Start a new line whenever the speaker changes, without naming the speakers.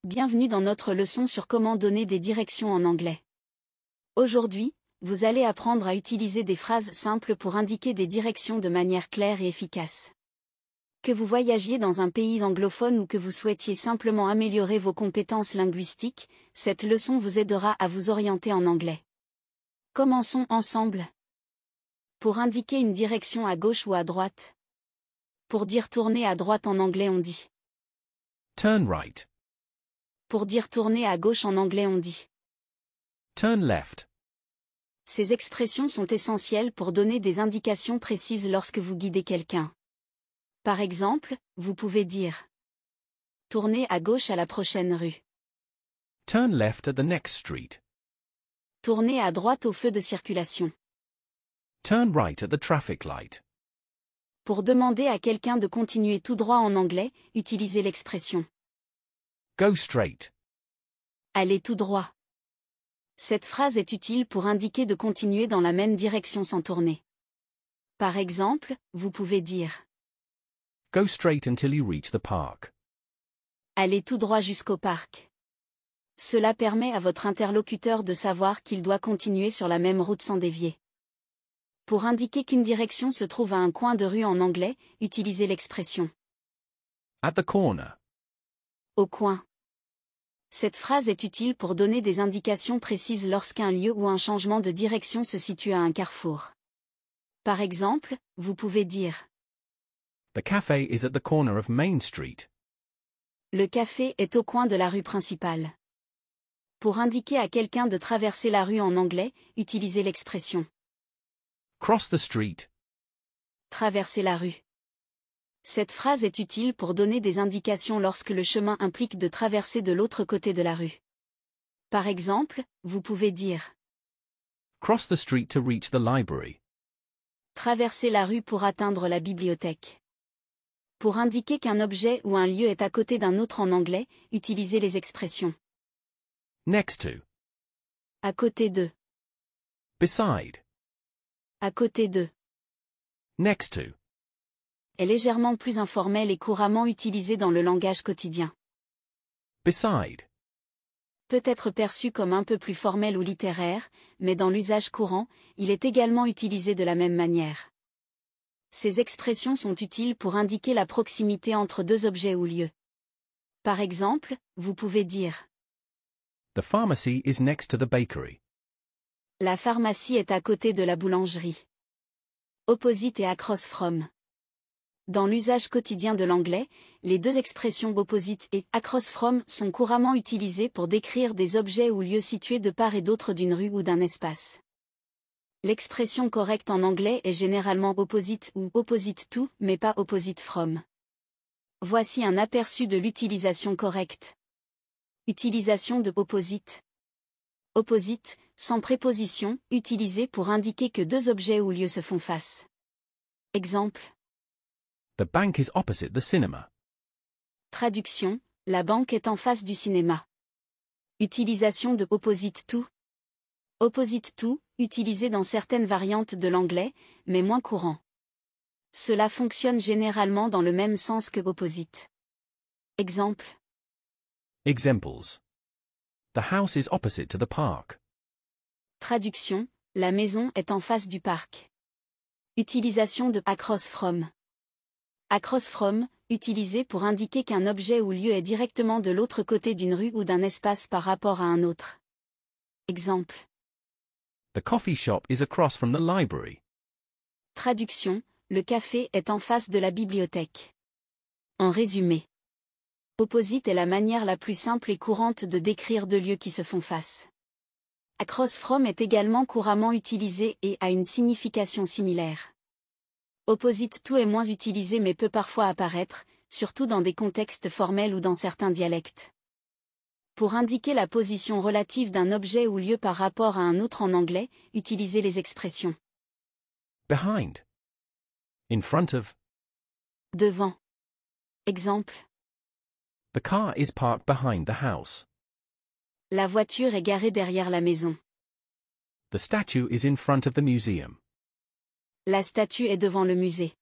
Bienvenue dans notre leçon sur comment donner des directions en anglais. Aujourd'hui, vous allez apprendre à utiliser des phrases simples pour indiquer des directions de manière claire et efficace. Que vous voyagiez dans un pays anglophone ou que vous souhaitiez simplement améliorer vos compétences linguistiques, cette leçon vous aidera à vous orienter en anglais. Commençons ensemble. Pour indiquer une direction à gauche ou à droite. Pour dire tourner à droite en anglais on dit
Turn right.
Pour dire tourner à gauche en anglais on dit
Turn left.
Ces expressions sont essentielles pour donner des indications précises lorsque vous guidez quelqu'un. Par exemple, vous pouvez dire tournez à gauche à la prochaine rue.
Turn left at the next street.
Tournez à droite au feu de circulation.
Turn right at the traffic light.
Pour demander à quelqu'un de continuer tout droit en anglais, utilisez l'expression
Go straight.
allez tout droit. Cette phrase est utile pour indiquer de continuer dans la même direction sans tourner. Par exemple, vous pouvez dire
Go straight until you reach the park.
allez tout droit jusqu'au parc. Cela permet à votre interlocuteur de savoir qu'il doit continuer sur la même route sans dévier. Pour indiquer qu'une direction se trouve à un coin de rue en anglais, utilisez l'expression
At the corner.
au coin. Cette phrase est utile pour donner des indications précises lorsqu'un lieu ou un changement de direction se situe à un carrefour. Par exemple, vous pouvez dire
The cafe is at the corner of Main Street.
le café est au coin de la rue principale. Pour indiquer à quelqu'un de traverser la rue en anglais, utilisez l'expression
Cross the street.
traverser la rue. Cette phrase est utile pour donner des indications lorsque le chemin implique de traverser de l'autre côté de la rue. Par exemple, vous pouvez dire
Cross the street to reach the library.
traverser la rue pour atteindre la bibliothèque. Pour indiquer qu'un objet ou un lieu est à côté d'un autre en anglais, utilisez les expressions
Next to.
à côté de,
Beside.
à côté de.
Next to.
Est légèrement plus informel et couramment utilisé dans le langage quotidien.
Beside.
Peut être perçu comme un peu plus formel ou littéraire, mais dans l'usage courant, il est également utilisé de la même manière. Ces expressions sont utiles pour indiquer la proximité entre deux objets ou lieux. Par exemple, vous pouvez dire
The pharmacy is next to the bakery.
la pharmacie est à côté de la boulangerie. Opposite et across from. Dans l'usage quotidien de l'anglais, les deux expressions opposite et across from sont couramment utilisées pour décrire des objets ou lieux situés de part et d'autre d'une rue ou d'un espace. L'expression correcte en anglais est généralement opposite ou opposite to, mais pas opposite from. Voici un aperçu de l'utilisation correcte. Utilisation de opposite. Opposite, sans préposition, utilisé pour indiquer que deux objets ou lieux se font face. Exemple.
The bank is opposite the cinema.
Traduction, la banque est en face du cinéma. Utilisation de opposite to. Opposite to, utilisé dans certaines variantes de l'anglais, mais moins courant. Cela fonctionne généralement dans le même sens que opposite. Exemple.
Examples. The house is opposite to the park.
Traduction, la maison est en face du parc. Utilisation de across from. Across from, utilisé pour indiquer qu'un objet ou lieu est directement de l'autre côté d'une rue ou d'un espace par rapport à un autre. Exemple.
The coffee shop is across from the library.
Traduction, le café est en face de la bibliothèque. En résumé, opposite est la manière la plus simple et courante de décrire deux lieux qui se font face. Across from est également couramment utilisé et a une signification similaire. Opposite to est moins utilisé mais peut parfois apparaître, surtout dans des contextes formels ou dans certains dialectes. Pour indiquer la position relative d'un objet ou lieu par rapport à un autre en anglais, utilisez les expressions
Behind. In front of.
devant. Exemple.
The car is parked behind the house.
La voiture est garée derrière la maison.
The statue is in front of the museum.
La statue est devant le musée.